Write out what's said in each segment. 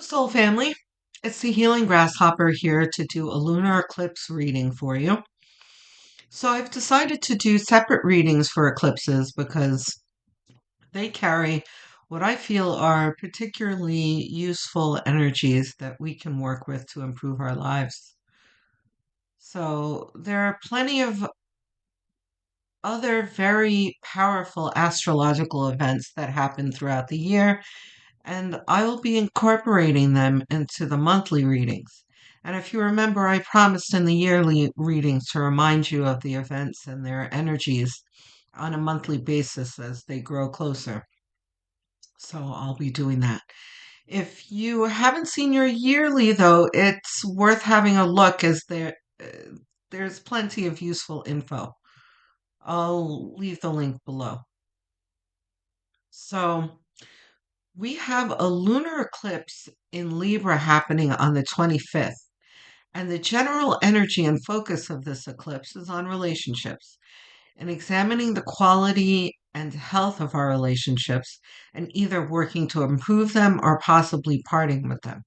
Hello, Soul Family. It's the Healing Grasshopper here to do a lunar eclipse reading for you. So, I've decided to do separate readings for eclipses because they carry what I feel are particularly useful energies that we can work with to improve our lives. So, there are plenty of other very powerful astrological events that happen throughout the year, and I will be incorporating them into the monthly readings. And if you remember, I promised in the yearly readings to remind you of the events and their energies on a monthly basis as they grow closer. So I'll be doing that. If you haven't seen your yearly, though, it's worth having a look as there's plenty of useful info. I'll leave the link below. So, we have a lunar eclipse in Libra happening on the 25th, and the general energy and focus of this eclipse is on relationships and examining the quality and health of our relationships and either working to improve them or possibly parting with them.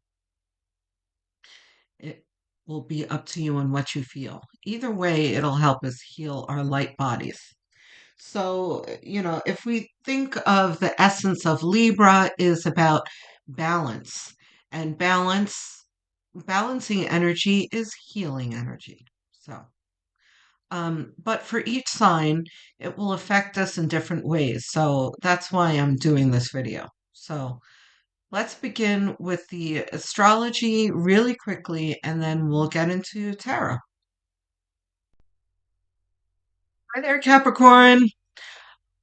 It will be up to you and what you feel. Either way, it'll help us heal our light bodies. So, if we think of the essence of Libra is about balance, and balancing energy is healing energy. So, but for each sign, it will affect us in different ways. So that's why I'm doing this video. So let's begin with the astrology really quickly, and then we'll get into tarot. Hi there, Capricorn.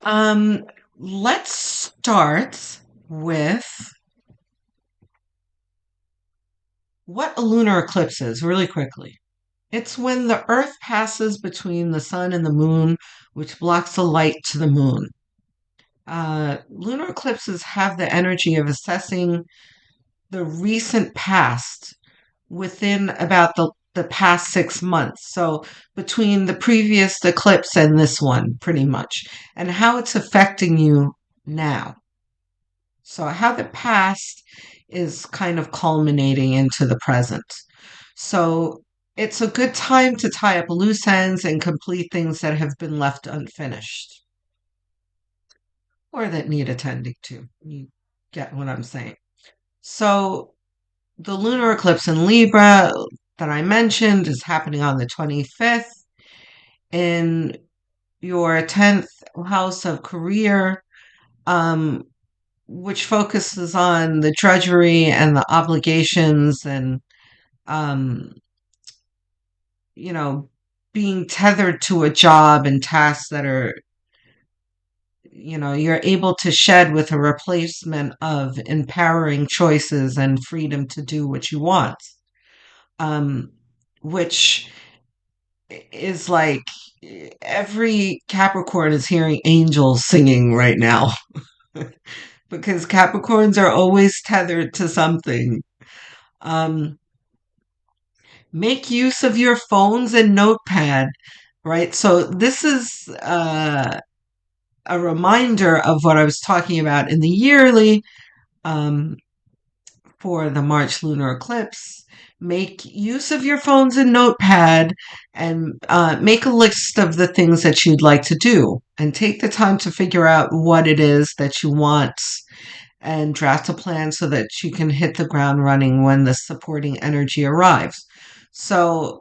Um, let's start with what a lunar eclipse is, really quickly. It's when the Earth passes between the sun and the moon, which blocks the light to the moon. Lunar eclipses have the energy of assessing the recent past within about the past 6 months. So between the previous eclipse and this one, pretty much, and how it's affecting you now. So, how the past is kind of culminating into the present. So, it's a good time to tie up loose ends and complete things that have been left unfinished or that need attending to. You get what I'm saying. So, the lunar eclipse in Libra that I mentioned is happening on the 25th in your 10th house of career. Which focuses on the drudgery and the obligations and um, you know, being tethered to a job and tasks that are, you're able to shed with a replacement of empowering choices and freedom to do what you want. Um, which is like every Capricorn is hearing angels singing right now because Capricorns are always tethered to something. Um, make use of your phones and notepad, right? So this is a reminder of what I was talking about in the yearly um, for the March lunar eclipse. Make use of your phones and notepad and make a list of the things that you'd like to do and take the time to figure out what it is that you want and draft a plan so that you can hit the ground running when the supporting energy arrives. So,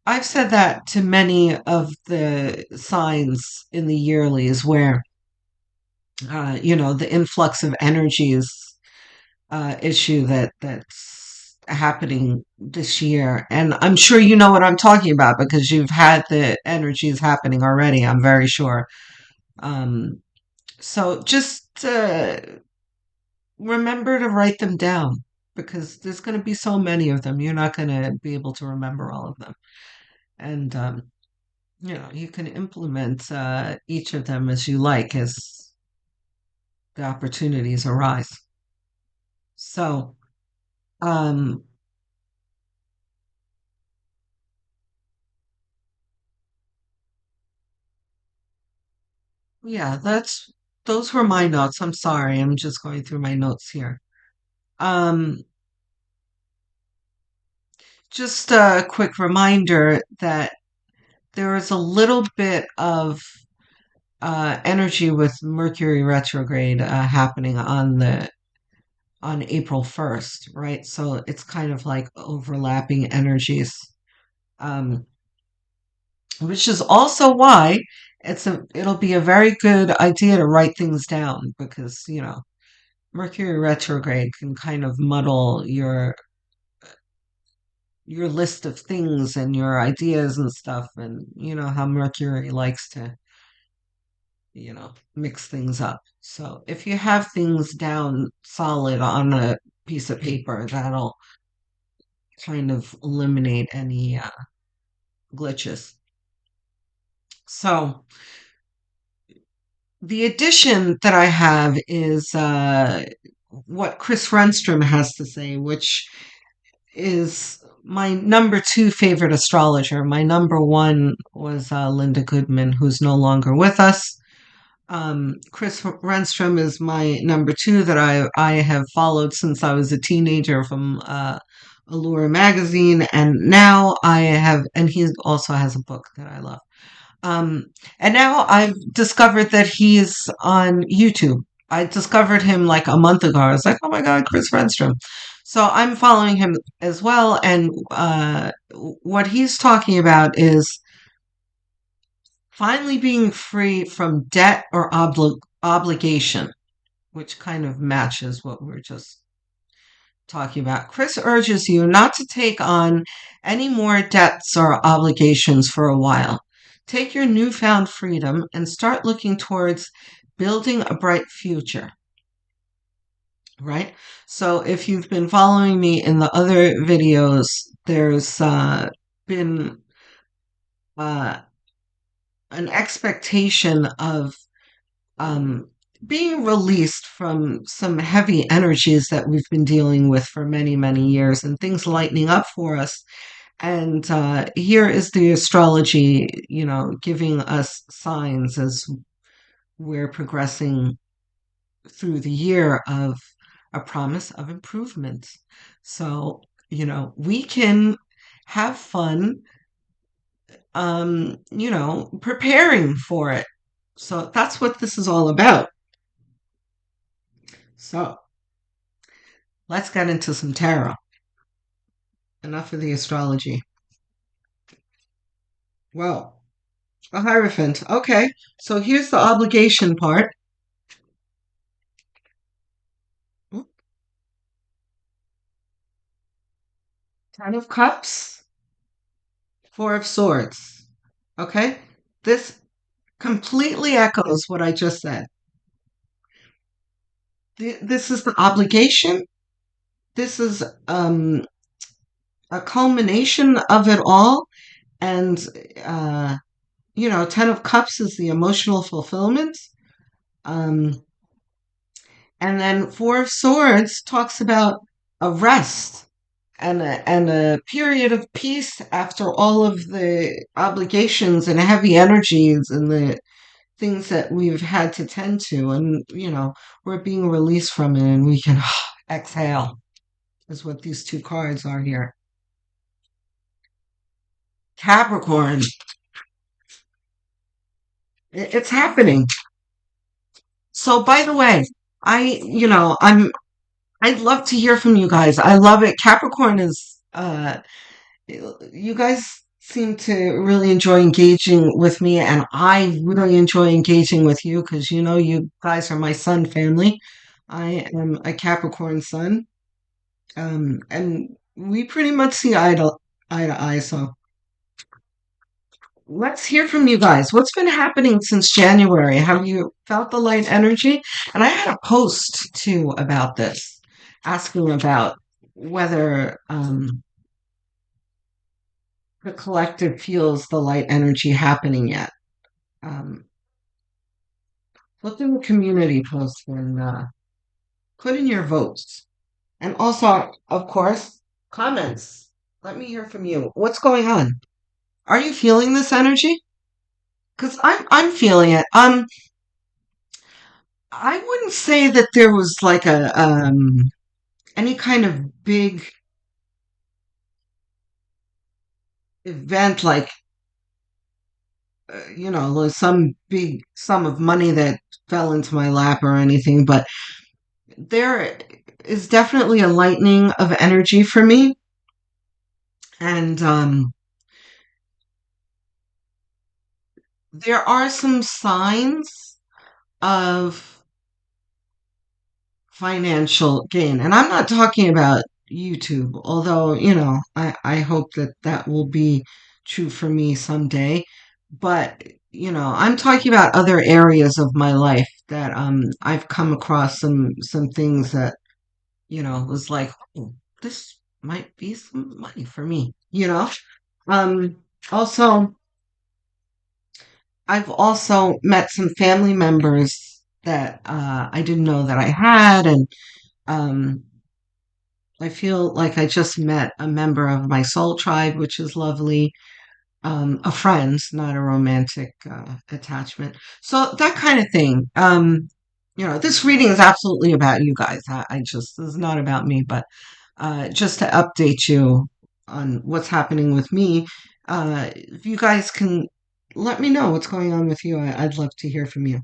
I've said that to many of the signs in the yearlies where, the influx of energies issue that's happening this year. And I'm sure you know what I'm talking about because you've had the energies happening already, I'm very sure. Um, so just remember to write them down because there's going to be so many of them. You're not going to be able to remember all of them. And, you can implement each of them as you like as the opportunities arise. So, um, yeah, those were my notes. I'm sorry. I'm just going through my notes here. Um, just a quick reminder that there is a little bit of energy with Mercury retrograde happening on April 1st, right? So it's kind of like overlapping energies, um, which is also why it'll be a very good idea to write things down because, Mercury retrograde can kind of muddle your list of things and your ideas and stuff, and you know how Mercury likes to, mix things up. So if you have things down solid on a piece of paper, that'll kind of eliminate any glitches. So the addition that I have is what Chris Renstrom has to say, which is my number two favorite astrologer. My number one was Linda Goodman, who's no longer with us. Chris Renstrom is my number two that I have followed since I was a teenager from Allure magazine, and now and he also has a book that I love. Um, and now I've discovered that he's on YouTube. I discovered him like a month ago. I was like, oh my God, Chris Renstrom. So I'm following him as well. And what he's talking about is finally being free from debt or obligation, which kind of matches what we're just talking about. Chris urges you not to take on any more debts or obligations for a while. Take your newfound freedom and start looking towards building a bright future, right? So if you've been following me in the other videos, there's been uh, an expectation of um, being released from some heavy energies that we've been dealing with for many, many years and things lightening up for us. And here is the astrology, giving us signs as we're progressing through the year of a promise of improvement. So, we can have fun, preparing for it. So that's what this is all about. So let's get into some tarot. Enough of the astrology. Well, a Hierophant. Okay, so here's the obligation part. Ten of Cups, Four of Swords. Okay, this completely echoes what I just said. This is the obligation. This is a culmination of it all. And, Ten of Cups is the emotional fulfillment. Um, and then Four of Swords talks about a rest and a period of peace after all of the obligations and heavy energies and the things that we've had to tend to. And, we're being released from it and we can exhale, is what these two cards are here. Capricorn. It's happening. So, by the way, I'd love to hear from you guys. I love it. Capricorn is, you guys seem to really enjoy engaging with me, and I really enjoy engaging with you because you guys are my sun family. I am a Capricorn sun, and we pretty much see eye to eye. So let's hear from you guys. What's been happening since January? Have you felt the light energy? And I had a post too about this, asking about whether the collective feels the light energy happening yet. Um, Look in the community post and put in your votes. And also, of course, comments. Let me hear from you. What's going on? Are you feeling this energy? Because I'm feeling it. I wouldn't say that there was like any kind of big event like like some big sum of money that fell into my lap or anything, but there is definitely a lightening of energy for me. And there are some signs of financial gain. And I'm not talking about YouTube, although, I hope that that will be true for me someday. But, I'm talking about other areas of my life that I've come across some things that, was like, "Oh, this might be some money for me. Um Also, I've also met some family members that I didn't know that I had, and um, I feel like I just met a member of my soul tribe, which is lovely. A friend, not a romantic attachment. So that kind of thing. This reading is absolutely about you guys. I just, this is not about me, but just to update you on what's happening with me. If you guys can let me know what's going on with you, I'd love to hear from you.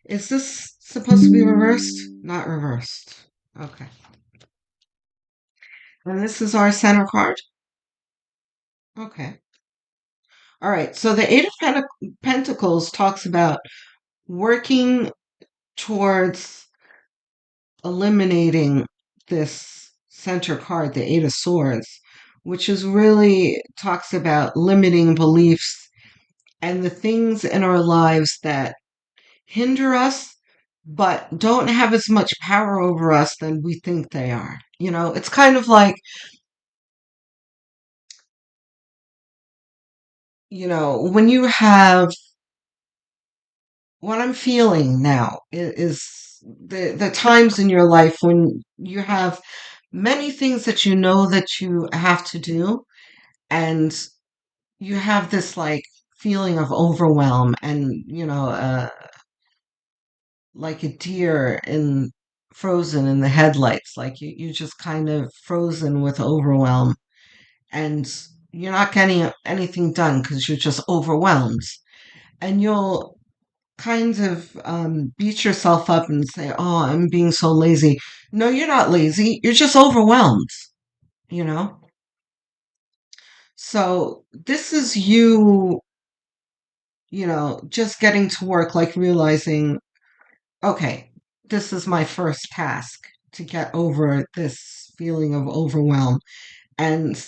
Is this supposed to be reversed? Not reversed. Okay. And this is our center card. Okay. All right. So the Eight of Pentacles talks about working towards eliminating this center card, the Eight of Swords, which is really talks about limiting beliefs and the things in our lives that hinder us but don't have as much power over us than we think they are. It's kind of like, when you have what I'm feeling now is the times in your life when you have many things that you know that you have to do, and you have this like feeling of overwhelm, and like a deer in frozen in the headlights, like you just kind of frozen with overwhelm, and you're not getting anything done because you're just overwhelmed, and you'll kind of beat yourself up and say, "Oh, I'm being so lazy." No, you're not lazy. You're just overwhelmed, you know? So this is just getting to work, like realizing, okay, this is my first task to get over this feeling of overwhelm. And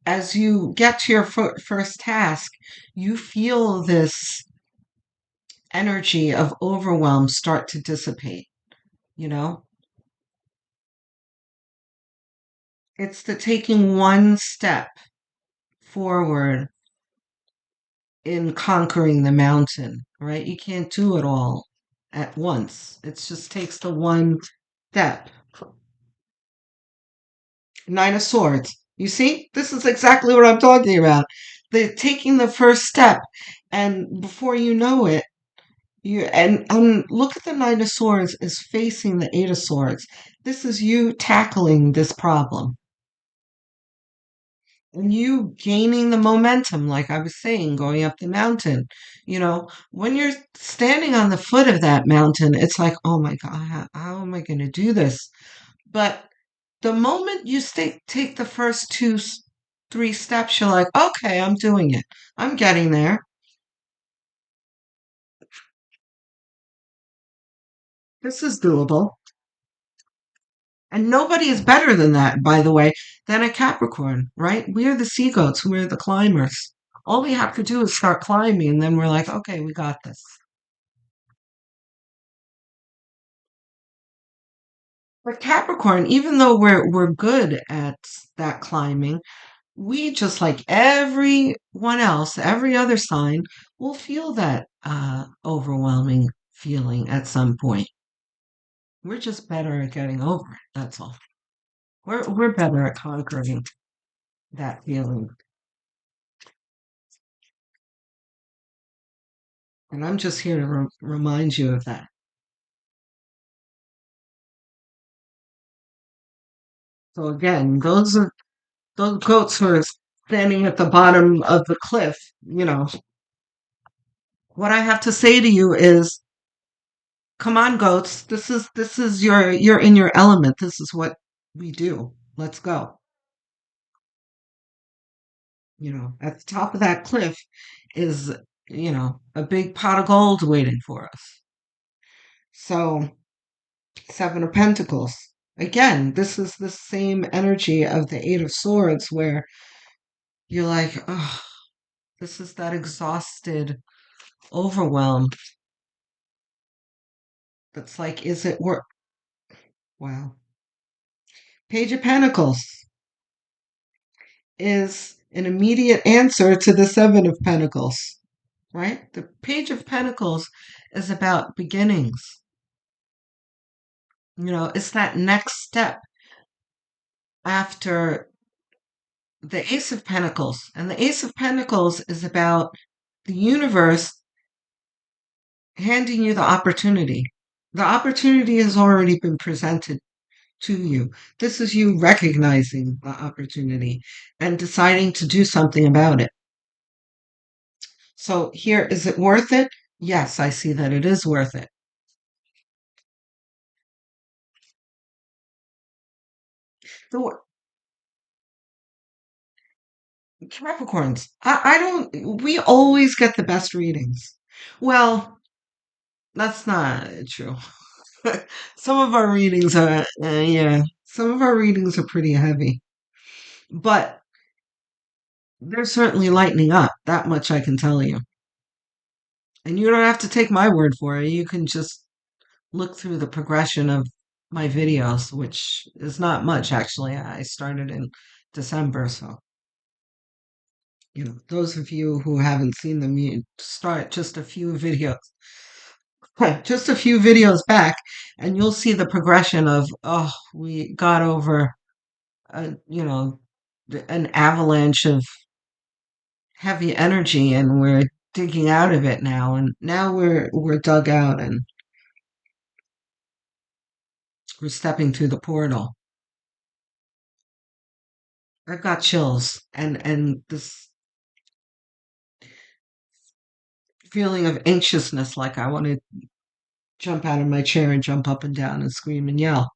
as you get to your first task, you feel this energy of overwhelm start to dissipate, you know? It's the taking one step forward in conquering the mountain, right? You can't do it all at once. It just takes the one step. Nine of Swords. You see? This is exactly what I'm talking about. The taking the first step, and before you know it, and look at the Nine of Swords is facing the Eight of Swords. This is you tackling this problem. And you gaining the momentum, like I was saying, going up the mountain. When you're standing on the foot of that mountain, it's like, oh my God, how am I going to do this? But the moment you take the first three steps, you're like, okay, I'm doing it. I'm getting there. This is doable. And nobody is better than that, by the way, than a Capricorn, right? We're the sea goats. We're the climbers. All we have to do is start climbing, and then we're like, okay, we got this. But Capricorn, even though we're good at that climbing, we just like everyone else, every other sign, will feel that overwhelming feeling at some point. We're just better at getting over it. That's all. We're better at conquering that feeling. And I'm just here to remind you of that. So again, those goats who are standing at the bottom of the cliff, what I have to say to you is, come on, goats. This is you're in your element. This is what we do. Let's go. At the top of that cliff is, a big pot of gold waiting for us. So, Seven of Pentacles. Again, this is the same energy of the Eight of Swords where you're like, oh, this is that exhausted, overwhelmed. That's like, is it work? Wow. Page of Pentacles is an immediate answer to the Seven of Pentacles, right? The Page of Pentacles is about beginnings. It's that next step after the Ace of Pentacles. And the Ace of Pentacles is about the universe handing you the opportunity. The opportunity has already been presented to you. This is you recognizing the opportunity and deciding to do something about it. So here, is it worth it? Yes, I see that it is worth it. The Capricorns, I don't, we always get the best readings. Well, that's not true. Some of our readings are, yeah, some of our readings are pretty heavy, but they're certainly lightening up. That much I can tell you. And you don't have to take my word for it. You can just look through the progression of my videos, which is not much actually. I started in December, so those of you who haven't seen them, you start just a few videos, just a few videos back, and you'll see the progression of, oh, we got over, a, you know, an avalanche of heavy energy, and we're digging out of it now, and now we're dug out, and we're stepping through the portal. I've got chills, and this feeling of anxiousness, like I want to jump out of my chair and jump up and down and scream and yell.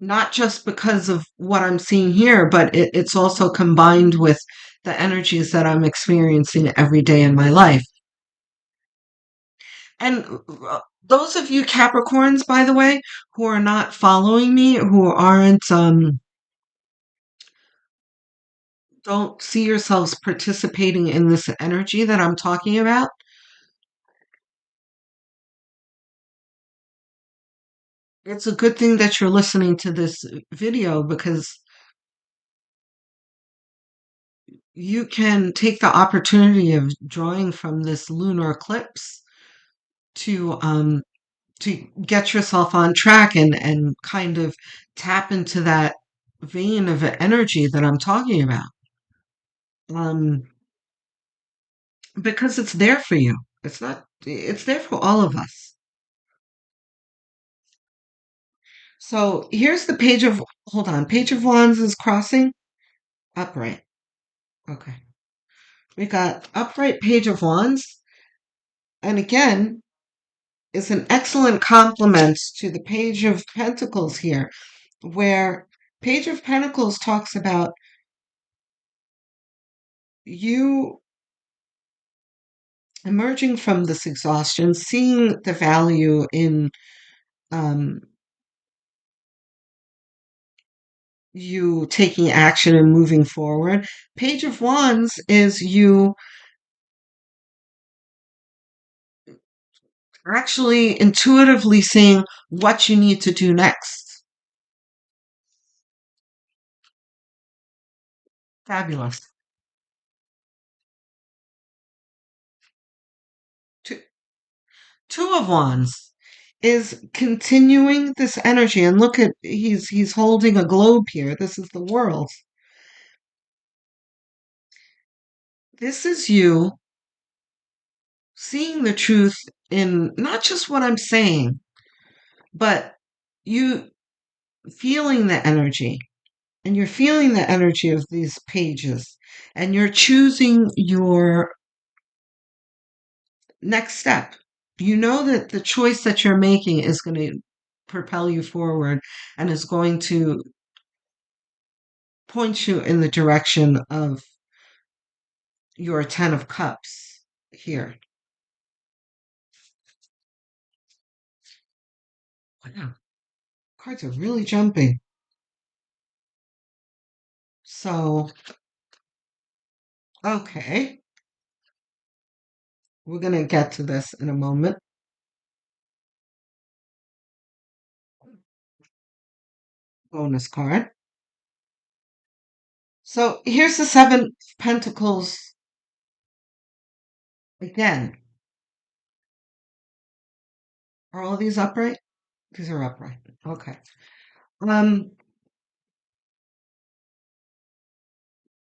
Not just because of what I'm seeing here, but it's also combined with the energies that I'm experiencing every day in my life. And those of you Capricorns, by the way, who are not following me, who aren't, don't see yourselves participating in this energy that I'm talking about, it's a good thing that you're listening to this video because you can take the opportunity of drawing from this lunar eclipse to get yourself on track and kind of tap into that vein of energy that I'm talking about. Um, because it's there for you. It's there for all of us. So here's the hold on, Page of Wands is crossing upright. Okay. We got upright Page of Wands. And again, it's an excellent complement to the Page of Pentacles here, where Page of Pentacles talks about you emerging from this exhaustion, seeing the value in um, you taking action and moving forward. Page of Wands is you actually intuitively seeing what you need to do next. Fabulous. Two, Two of Wands is continuing this energy, and look at he's holding a globe here. This is the world. This is you seeing the truth in not just what I'm saying, But you feeling the energy, and you're feeling the energy of these pages, and you're choosing your next step. You know that the choice that you're making is going to propel you forward and is going to point you in the direction of your 10 of cups here. Wow, cards are really jumping. So, okay, we're going to get to this in a moment. Bonus card. So here's the 7 of Pentacles again. Are all these upright? These are upright. Okay. Um,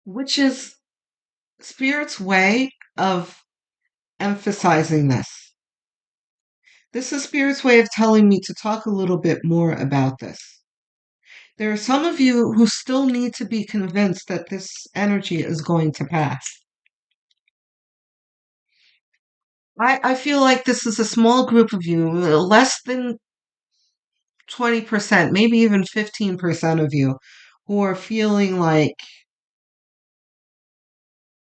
which is Spirit's way of emphasizing this. This is Spirit's way of telling me to talk a little bit more about this. There are some of you who still need to be convinced that this energy is going to pass. I feel like this is a small group of you, less than 20%, maybe even 15% of you, who are feeling like,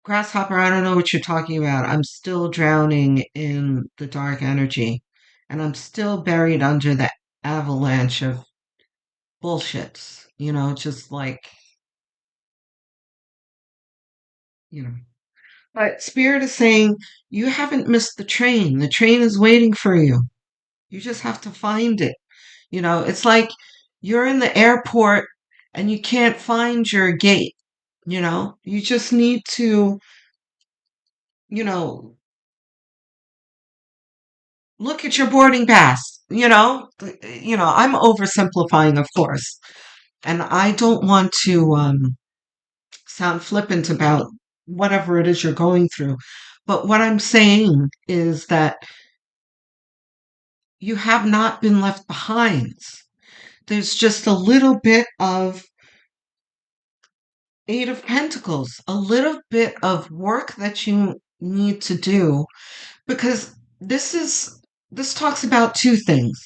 Grasshopper, I don't know what you're talking about. I'm still drowning in the dark energy, and I'm still buried under the avalanche of bullshits, just like, you know. But Spirit is saying, you haven't missed the train. The train is waiting for you. You just have to find it. It's like you're in the airport and you can't find your gate. You just need to, you know, look at your boarding pass. I'm oversimplifying, of course, and I don't want to sound flippant about whatever it is you're going through. But what I'm saying is that you have not been left behind. There's just a little bit of 8 of Pentacles, a little bit of work that you need to do, because this talks about two things.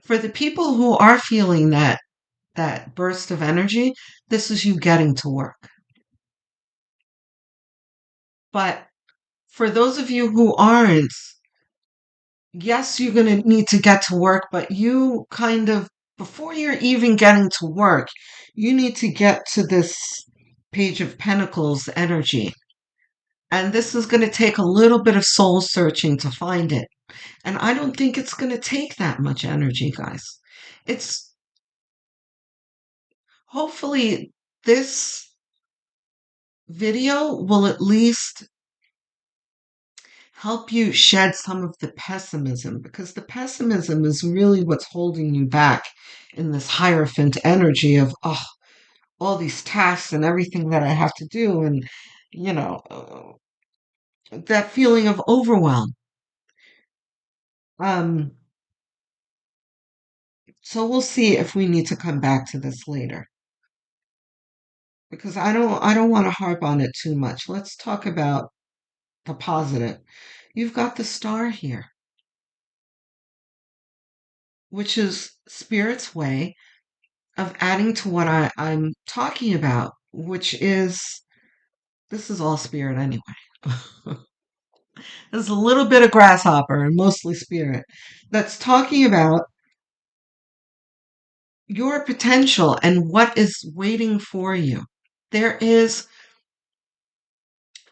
For the people who are feeling that burst of energy, this is you getting to work. But for those of you who aren't, yes, you're going to need to get to work, but you kind of, before you're even getting to work, you need to get to this Page of Pentacles energy. And this is going to take a little bit of soul searching to find it. And I don't think it's going to take that much energy, guys. It's hopefully this video will at least help you shed some of the pessimism, because the pessimism is really what's holding you back in this Hierophant energy of, oh, all these tasks and everything that I have to do, and you know uh, that feeling of overwhelm. um so we'll see if we need to come back to this later, because I don't want to harp on it too much. Let's talk about the positive. You've got the Star here, which is Spirit's way of adding to what I'm talking about, which is, this is all Spirit anyway. There's a little bit of Grasshopper and mostly Spirit that's talking about your potential and what is waiting for you. There is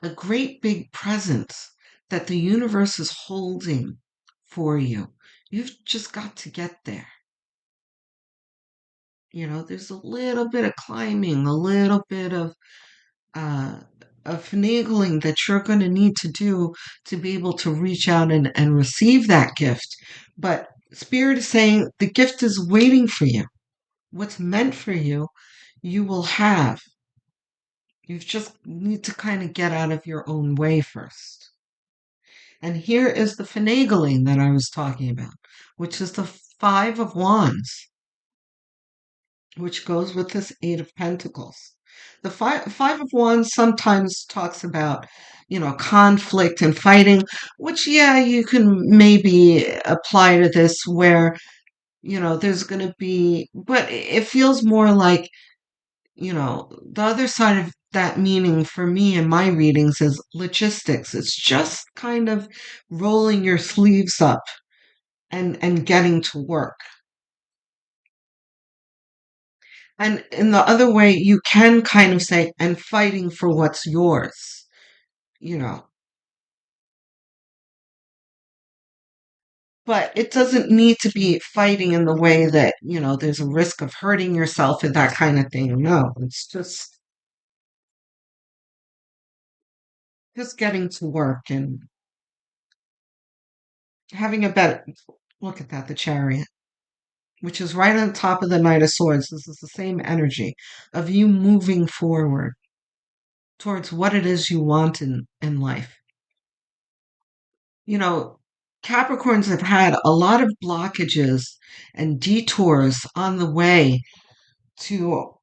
a great big presence that the universe is holding for you. You've just got to get there. There's a little bit of climbing, a little bit uh, of finagling that you're going to need to do to be able to reach out and receive that gift. But Spirit is saying the gift is waiting for you. What's meant for you, you will have. You just need to kind of get out of your own way first. And here is the finagling that I was talking about, which is the Five of Wands, which goes with this Eight of Pentacles. The five of Wands sometimes talks about, conflict and fighting, which, yeah, you can maybe apply to this where, there's going to be, but it feels more like, the other side of that meaning for me in my readings is logistics. It's just kind of rolling your sleeves up and getting to work. And in the other way, you can kind of say, and fighting for what's yours, you know. But it doesn't need to be fighting in the way that, there's a risk of hurting yourself and that kind of thing. No, it's just getting to work and having a better look at that, the chariot, which is right on top of the Knight of Swords. This is the same energy of you moving forward towards what it is you want in life. You know, Capricorns have had a lot of blockages and detours on the way to,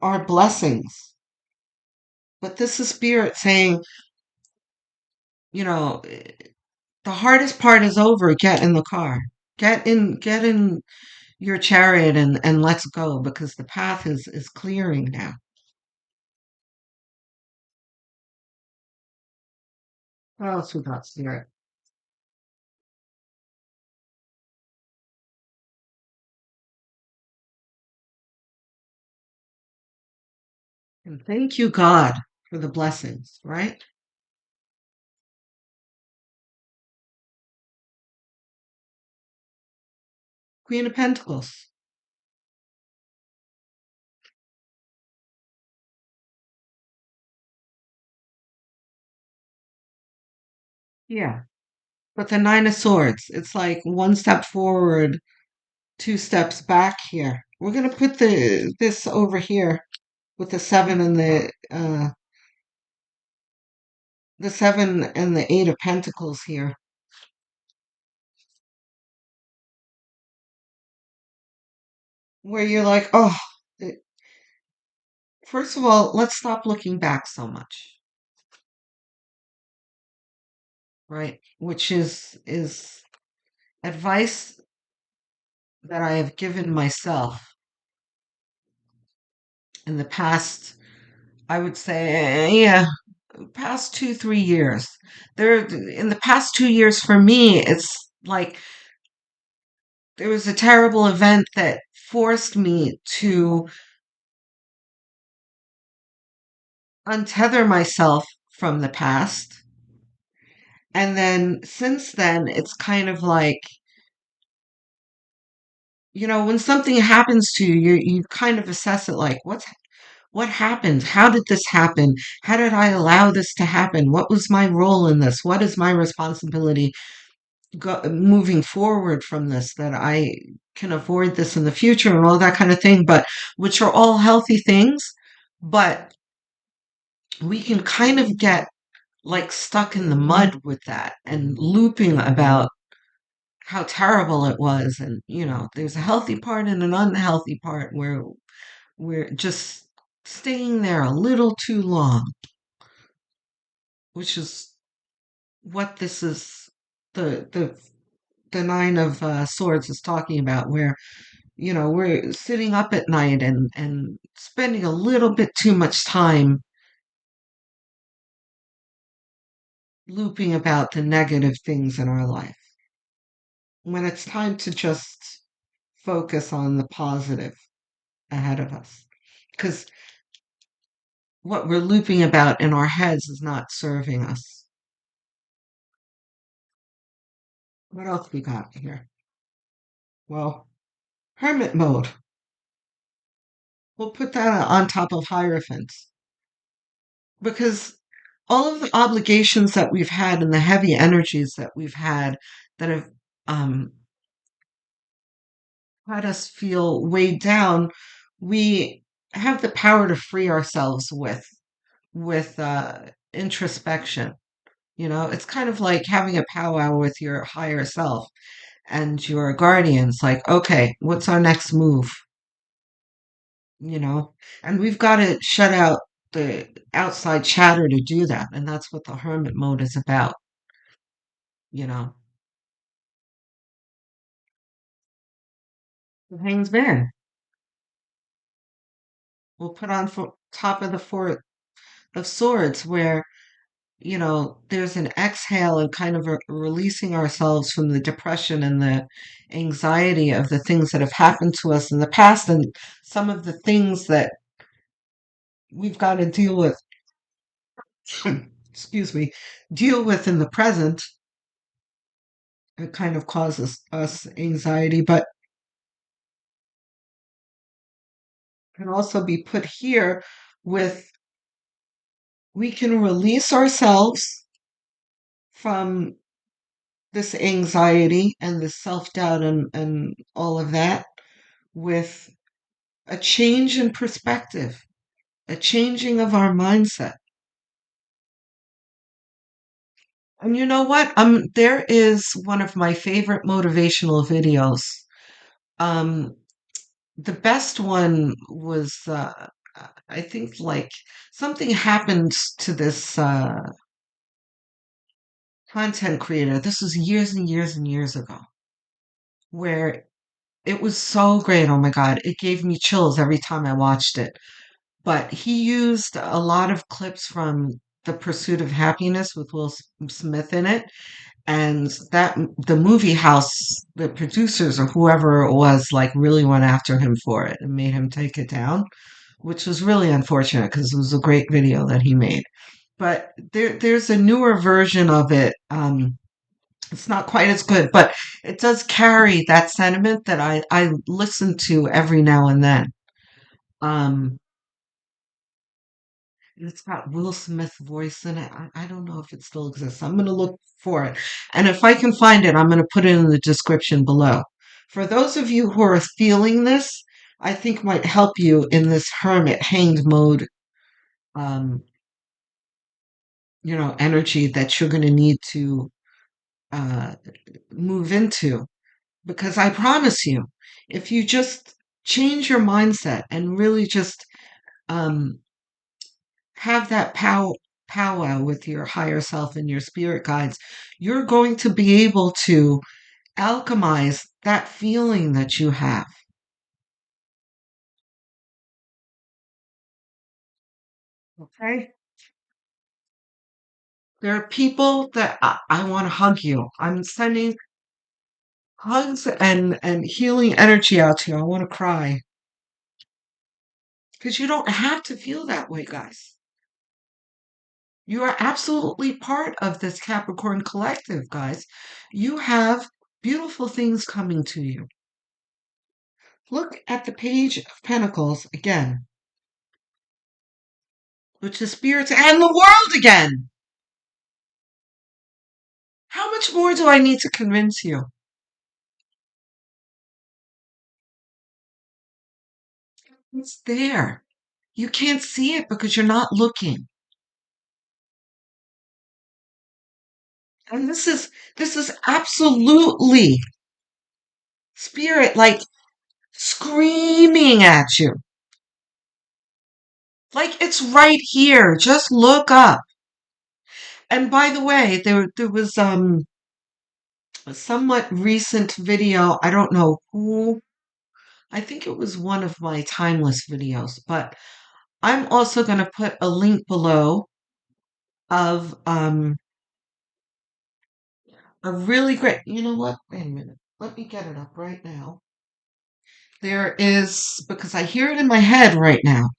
our blessings. But this is spirit saying, you know, the hardest part is over. Get in the car. Get in your chariot and let's go because the path is clearing now. What else we got, spirit? And thank you, God, for the blessings, right? Queen of Pentacles. Yeah. But the Nine of Swords, it's like one step forward, two steps back here. We're gonna put this over here with the seven and the Eight of Pentacles here, where you're like, oh, it- first of all, let's stop looking back so much, right? Which is advice that I have given myself in the past. I would say, yeah, past 2, 3 years. There, in the past 2 years for me, it's like there was a terrible event that forced me to untether myself from the past. And then since then, it's kind of like, when something happens to you, you kind of assess it like, what happened? How did this happen? How did I allow this to happen? What was my role in this? What is my responsibility moving forward from this that I can avoid this in the future and all that kind of thing, but which are all healthy things. But we can kind of get like stuck in the mud with that and looping about how terrible it was. And, there's a healthy part and an unhealthy part where we're just staying there a little too long, which is what this is the Nine of Swords is talking about, where we're sitting up at night and spending a little bit too much time looping about the negative things in our life when it's time to just focus on the positive ahead of us. Because what we're looping about in our heads is not serving us. What else we got here? Well, hermit mode. We'll put that on top of Hierophants because all of the obligations that we've had and the heavy energies that we've had that have um, had us feel weighed down, we have the power to free ourselves with introspection. It's kind of like having a powwow with your higher self and your guardians, like, okay, what's our next move? You know, and we've got to shut out the outside chatter to do that. And that's what the hermit mode is about, you know. The hanged man will put on for top of the four of swords, where, there's an exhale and kind of releasing ourselves from the depression and the anxiety of the things that have happened to us in the past, and some of the things that we've got to deal with, excuse me, deal with in the present. It kind of causes us anxiety, but can also be put here with, we can release ourselves from this anxiety and this self-doubt and all of that with a change in perspective, a changing of our mindset. And you know what? There is one of my favorite motivational videos. Um, the best one was, I think, like, something happened to this content creator. This was years and years and years ago, where it was so great. Oh my God, it gave me chills every time I watched it. But he used a lot of clips from The Pursuit of Happiness with Will Smith in it. And the movie house, the producers or whoever it was, like, really went after him for it and made him take it down, which was really unfortunate because it was a great video that he made. But there's a newer version of it. It's not quite as good, but it does carry that sentiment that I listen to every now and then. Um, it's got Will Smith voice in it. I don't know if it still exists. I'm going to look for it. And if I can find it, I'm going to put it in the description below. For those of you who are feeling this, I think might help you in this hermit hanged mode, um, energy that you're going to need to uh, move into. Because I promise you, if you just change your mindset and really just um, have that powwow with your higher self and your spirit guides, you're going to be able to alchemize that feeling that you have. Okay? There are people that I want to hug you. I'm sending hugs and healing energy out to you. I want to cry. Because you don't have to feel that way, guys. You are absolutely part of this Capricorn collective, guys. You have beautiful things coming to you. Look at the Page of Pentacles again, which is spirits and the world again. How much more do I need to convince you? It's there. You can't see it because you're not looking. And this is absolutely spirit, like, screaming at you. Like, it's right here. Just look up. And by the way, there was a somewhat recent video. I don't know who. I think it was one of my timeless videos, but I'm also going to put a link below of a really great. You know what? Wait a minute. Let me get it up right now. There is, because I hear it in my head right now,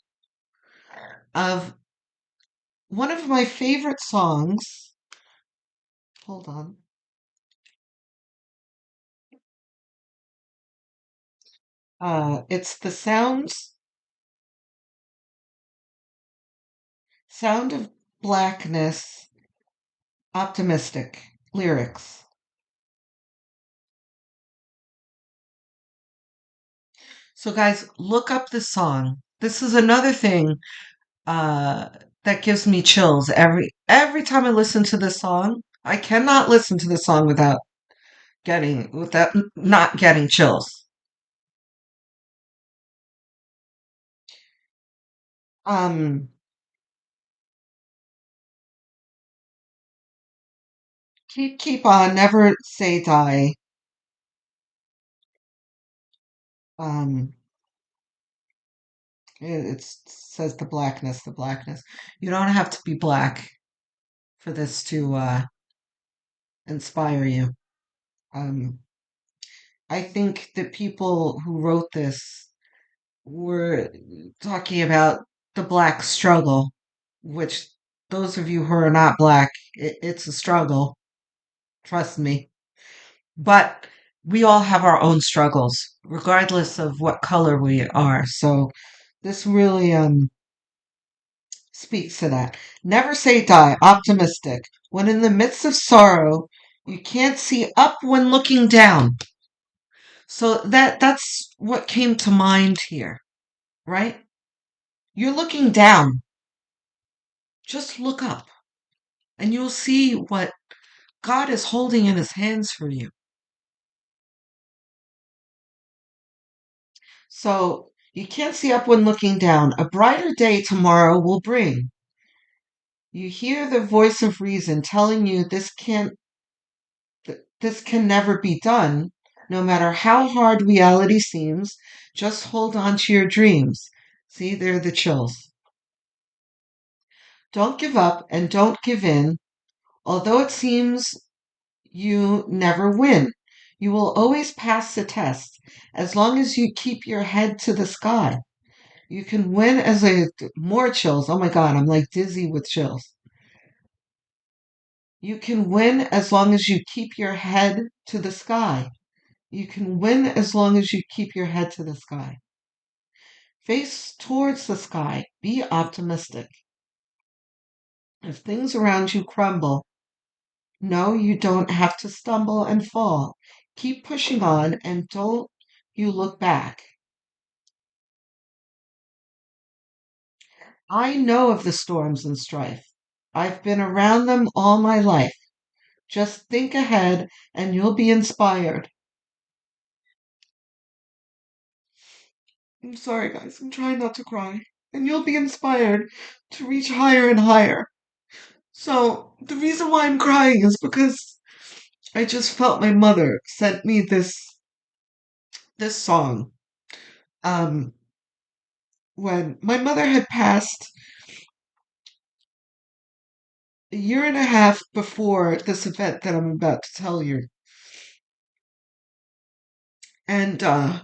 of one of my favorite songs. Hold on. It's the Sound of Blackness, Optimistic lyrics. So guys, look up this song. This is another thing uh that gives me chills every time I listen to this song. I cannot listen to this song without not getting chills. Um, keep on, never say die. Um, it says the blackness. You don't have to be black for this to inspire you. Um, I think the people who wrote this were talking about the black struggle, which those of you who are not black, it's a struggle, trust me. But we all have our own struggles, regardless of what color we are. So this really speaks to that. Never say die, optimistic. When in the midst of sorrow, you can't see up when looking down. So that's what came to mind here, right? You're looking down. Just look up and you'll see what God is holding in his hands for you. So you can't see up when looking down. A brighter day tomorrow will bring. You hear the voice of reason telling you this can never be done. No matter how hard reality seems, just hold on to your dreams. See, they're the chills. Don't give up and don't give in. Although it seems you never win, you will always pass the test as long as you keep your head to the sky. You can win as a more chills. Oh my God, I'm like dizzy with chills. You can win as long as you keep your head to the sky. You can win as long as you keep your head to the sky. Face towards the sky. Be optimistic. If things around you crumble, no, you don't have to stumble and fall. Keep pushing on and don't you look back. I know of the storms and strife. I've been around them all my life. Just think ahead and you'll be inspired. I'm sorry, guys. I'm trying not to cry. And you'll be inspired to reach higher and higher. So, the reason why I'm crying is because I just felt my mother sent me this song. Um, when my mother had passed a year and a half before this event that I'm about to tell you. And I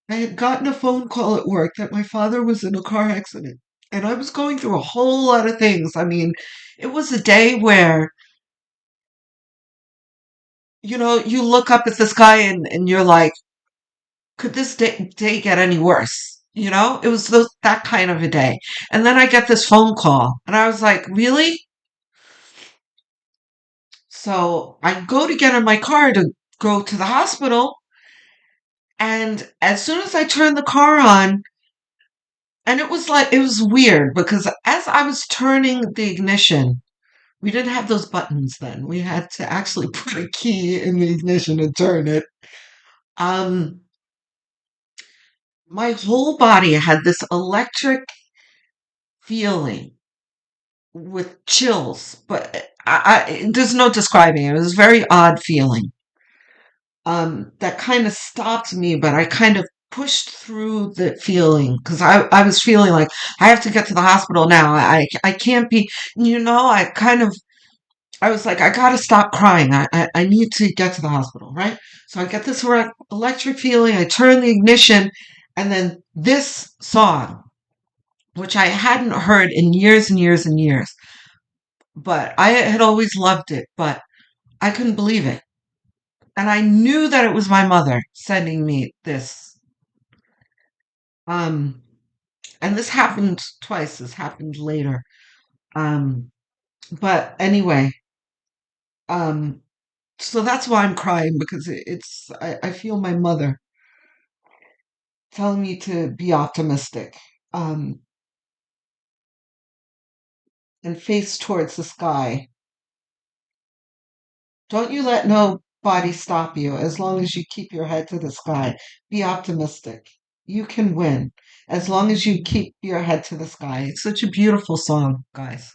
had gotten a phone call at work that my father was in a car accident. And I was going through a whole lot of things. I mean, it was a day where, you look up at the sky and you're like, could this day get any worse? It was that kind of a day. And then I get this phone call and I was like, really? So I go to get in my car to go to the hospital. And as soon as I turned the car on, and it was weird because as I was turning the ignition, we didn't have those buttons then. We had to actually put a key in the ignition and turn it. Um, my whole body had this electric feeling with chills, but there's no describing it. It was a very odd feeling. That kind of stopped me, but I kind of pushed through the feeling because I was feeling like I have to get to the hospital now. I can't be, I was like, I gotta stop crying. I need to get to the hospital, right? So I get this electric feeling. I turn the ignition, and then this song, which I hadn't heard in years and years and years, but I had always loved it, but I couldn't believe it. And I knew that it was my mother sending me this. Um, and this happened twice. This happened later. Um, but anyway, um, so that's why I'm crying because I feel my mother telling me to be optimistic, um, and face towards the sky. Don't you let no body stop you as long as you keep your head to the sky. Be optimistic. You can win as long as you keep your head to the sky. It's such a beautiful song, guys.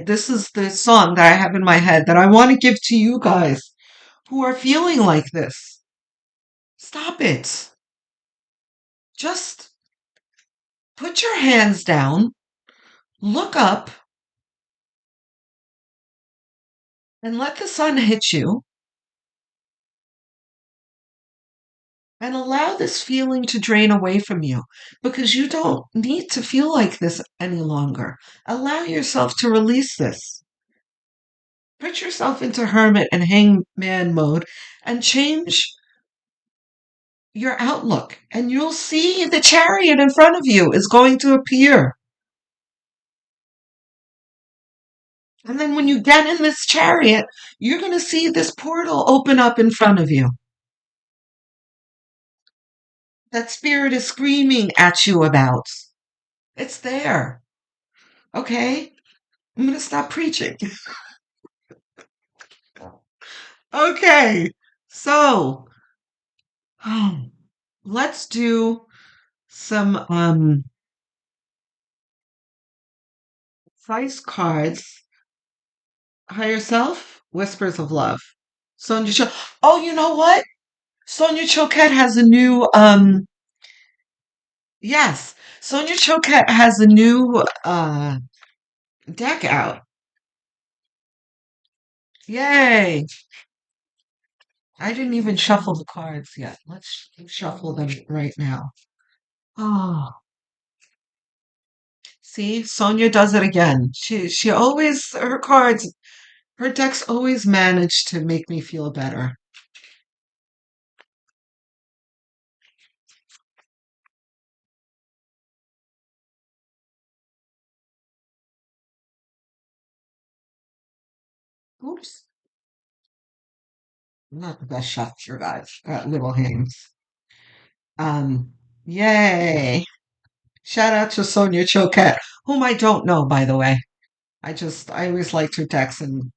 This is the song that I have in my head that I want to give to you guys who are feeling like this. Stop it. Just put your hands down, look up, and let the sun hit you, and allow this feeling to drain away from you because you don't need to feel like this any longer. Allow yourself to release this. Put yourself into hermit and hangman mode and change your outlook, and you'll see the chariot in front of you is going to appear. And then when you get in this chariot, you're going to see this portal open up in front of you. That spirit is screaming at you about. It's there. Okay? I'm going to stop preaching. Okay. So, let's do some price cards. Higher self, whispers of love. Sonia Oh, you know what? Sonia Choquette has a new yes. Sonia Choquette has a new deck out. Yay. I didn't even shuffle the cards yet. Let's shuffle them right now. Oh, see, Sonia does it again. She always her cards, her decks always manage to make me feel better. Oops. I'm not the best shuffler, guys. Got little hands. Um, yay. Shout out to Sonia Choquette, whom I don't know, by the way. I always liked her decks, and,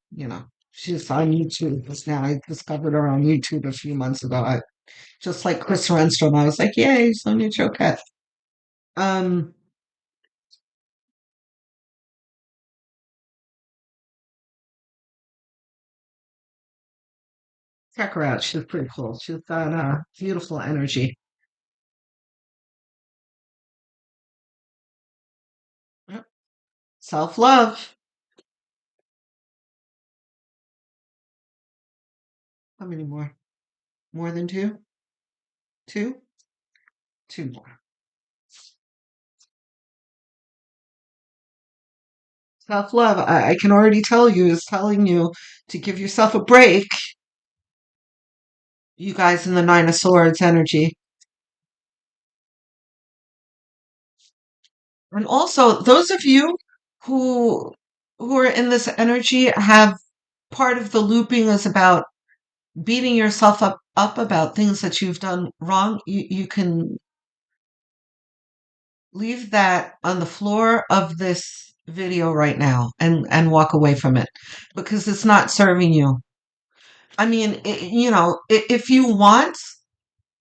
she's on YouTube just now. I discovered her on YouTube a few months ago. Just like Chris Renstrom, I was like, yay, Sonia Choquette. Um, Check her out. She's pretty cool. She's got beautiful energy. Yep. Self-love. How many more? More than two? Two? Two more. Self-love, I can already tell you, is telling you to give yourself a break. You guys in the Nine of Swords energy. And also, those of you who who are in this energy have part of the looping is about beating yourself up about things that you've done wrong. You can leave that on the floor of this video right now and walk away from it because it's not serving you. I mean, if you want,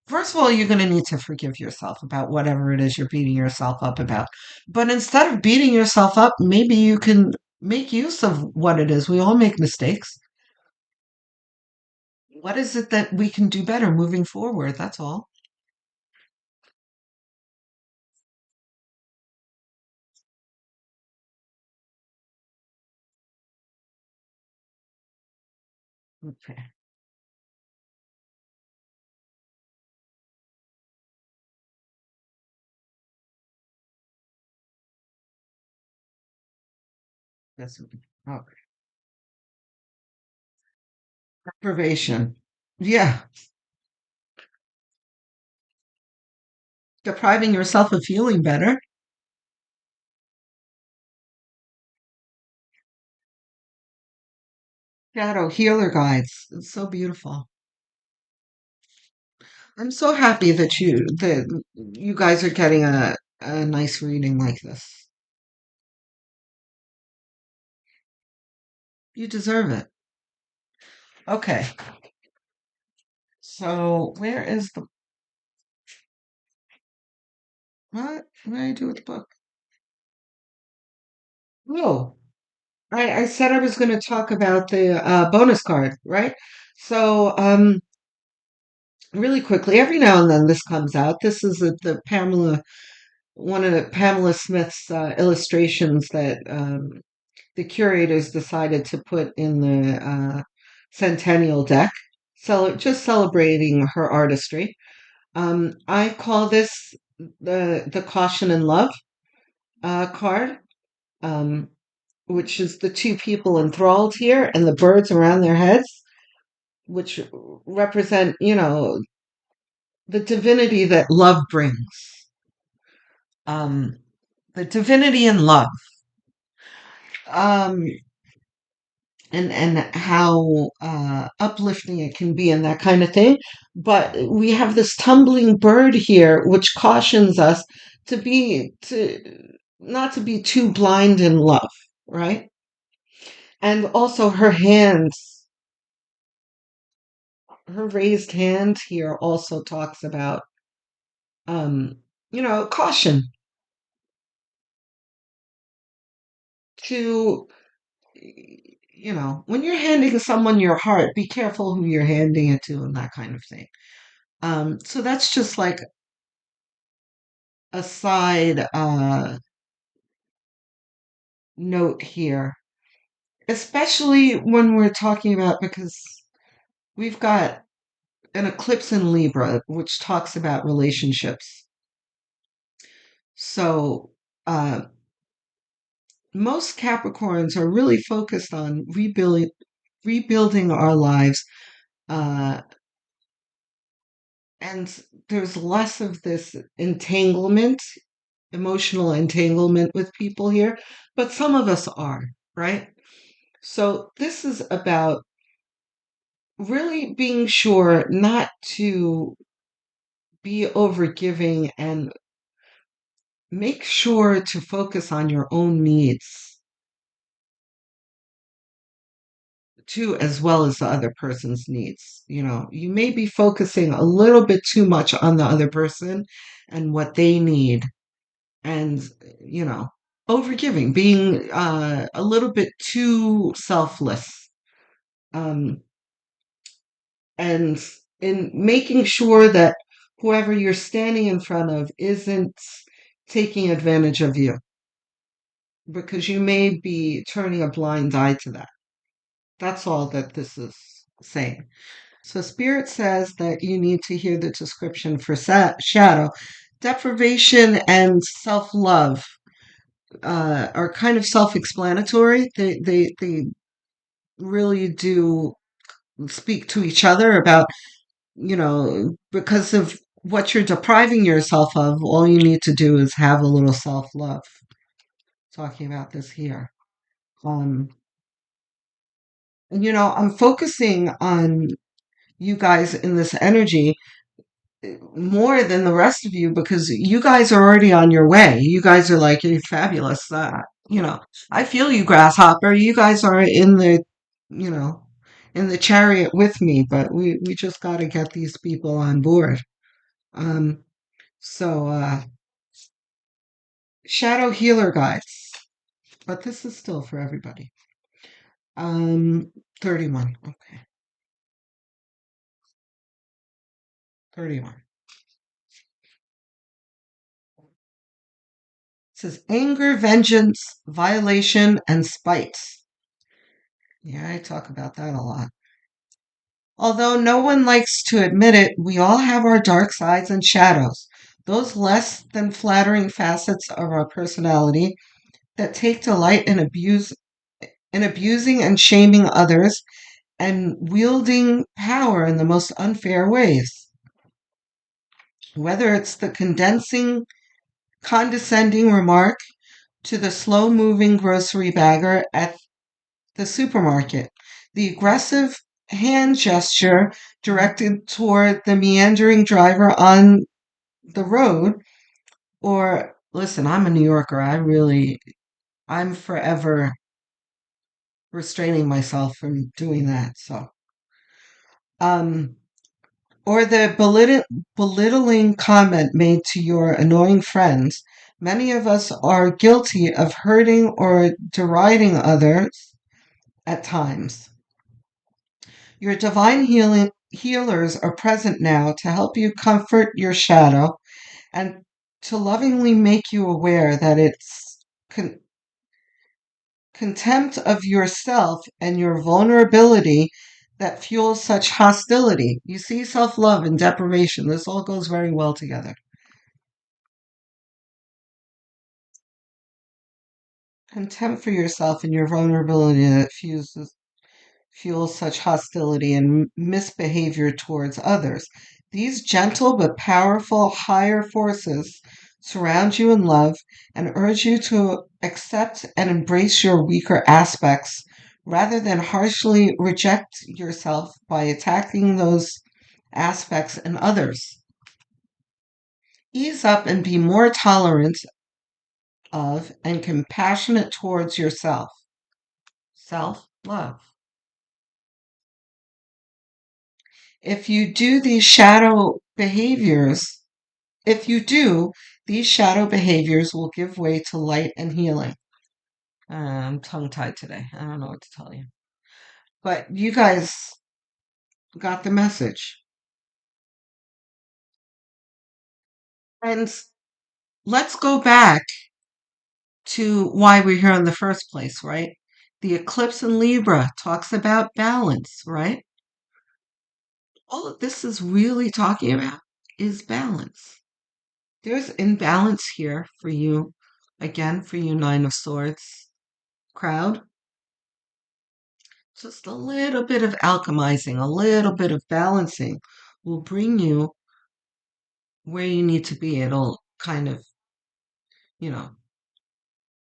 first of all, you're going to need to forgive yourself about whatever it is you're beating yourself up about. But instead of beating yourself up, maybe you can make use of what it is. We all make mistakes. What is it that we can do better moving forward? That's all. Okay. That's okay. Deprivation. Yeah. Depriving yourself of feeling better. Shadow healer guides. It's so beautiful. I'm so happy that you guys are getting a nice reading like this. You deserve it. Okay. So where is the what did I do with the book? Oh, I said I was going to talk about the bonus card, right? So, really quickly, every now and then this comes out. This is the Pamela, one of the Pamela Smith's illustrations that the curators decided to put in the Centennial deck. So, just celebrating her artistry. I call this the Caution and Love card. Um, which is the two people enthralled here and the birds around their heads, which represent, the divinity that love brings. Um, the divinity in love. Um, and how uplifting it can be and that kind of thing. But we have this tumbling bird here, which cautions us to not to be too blind in love, right? And also her raised hand here also talks about um caution to when you're handing someone your heart, be careful who you're handing it to and that kind of thing. So that's just like a side note here, especially when we're talking about, because we've got an eclipse in Libra which talks about relationships. So most Capricorns are really focused on rebuilding our lives, uh, and there's less of this entanglement, emotional entanglement with people here, but some of us are, right? So this is about really being sure not to be overgiving and make sure to focus on your own needs too, as well as the other person's needs. You may be focusing a little bit too much on the other person and what they need, and, you know, overgiving, being a little bit too selfless, um, and in making sure that whoever you're standing in front of isn't taking advantage of you, because you may be turning a blind eye to that. That's all that this is saying. So, Spirit says that you need to hear the description for shadow. Deprivation and self love are kind of self explanatory. They really do speak to each other about, because of what you're depriving yourself of, all you need to do is have a little self love. Talking about this here. Um, I'm focusing on you guys in this energy more than the rest of you, because you guys are already on your way. You guys are like, you're fabulous. You know, I feel you, Grasshopper. You guys are you know, in the chariot with me, but we just got to get these people on board. Um, so, shadow healer guys, but this is still for everybody. 31. Okay, 31. It says anger, vengeance, violation, and spite. Yeah, I talk about that a lot. Although no one likes to admit it, we all have our dark sides and shadows, those less than flattering facets of our personality that take delight in abusing and shaming others and wielding power in the most unfair ways. Whether it's the condescending remark to the slow moving grocery bagger at the supermarket, the aggressive hand gesture directed toward the meandering driver on the road, or listen, I'm a New Yorker. I'm forever restraining myself from doing that. So, Um, or the belittling comment made to your annoying friends. Many of us are guilty of hurting or deriding others at times. Your divine healers are present now to help you comfort your shadow and to lovingly make you aware that it's contempt of yourself and your vulnerability that fuels such hostility. You see, self love and deprivation, this all goes very well together. Contempt for yourself and your vulnerability that fuels such hostility and misbehavior towards others. These gentle but powerful higher forces surround you in love and urge you to accept and embrace your weaker aspects rather than harshly reject yourself by attacking those aspects in others. Ease up and be more tolerant of and compassionate towards yourself. Self love. If you do these shadow behaviors, if you do, these shadow behaviors will give way to light and healing. I'm tongue tied today. I don't know what to tell you. But you guys got the message. And let's go back to why we're here in the first place, right? The eclipse in Libra talks about balance, right? All of this is really talking about is balance. There's imbalance here for you, again, for you Nine of Swords crowd. Just a little bit of alchemizing, a little bit of balancing will bring you where you need to be. It'll kind of, you know,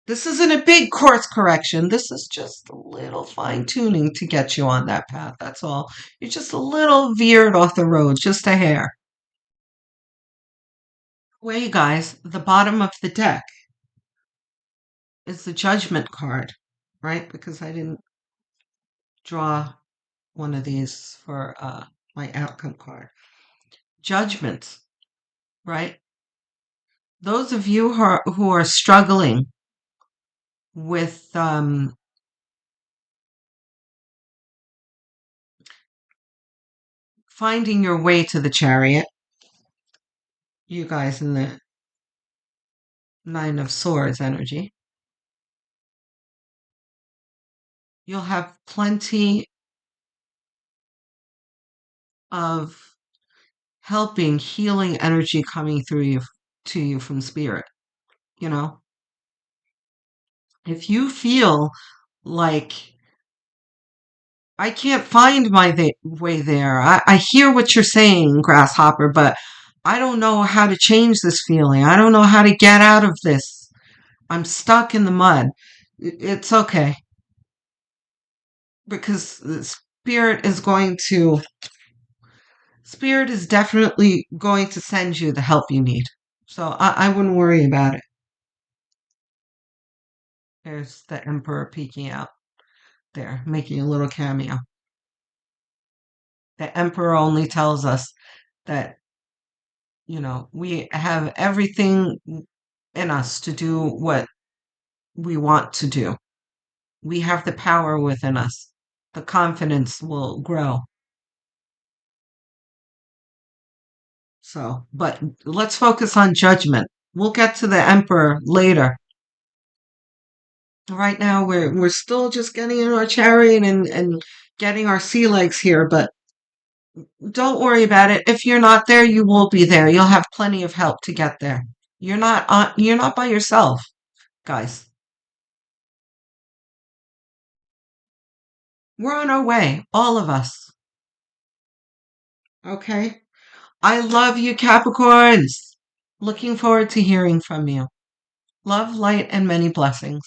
this isn't a big course correction. This is just a little fine tuning to get you on that path. That's all. You're just a little veered off the road, just a hair. Way, guys, the bottom of the deck is the judgment card, right? Because I didn't draw one of these for my outcome card. Judgment, right? Those of you who are struggling with finding your way to the chariot, you guys in the Nine of Swords energy, you'll have plenty of helping, healing energy coming through you to you from spirit. You know, if you feel like I can't find my way there, I hear what you're saying, Grasshopper, but I don't know how to change this feeling. I don't know how to get out of this. I'm stuck in the mud. It's okay because the spirit is definitely going to send you the help you need. So I wouldn't worry about it. There's the Emperor peeking out there, making a little cameo. The Emperor only tells us that, we have everything in us to do what we want to do. We have the power within us. The confidence will grow. So, but let's focus on judgment. We'll get to the Emperor later. Right now, we're still just getting in our chariot and getting our sea legs here, but don't worry about it. If you're not there, you will be there. You'll have plenty of help to get there. You're not by yourself, guys. We're on our way, all of us. Okay? I love you, Capricorns. Looking forward to hearing from you. Love, light, and many blessings.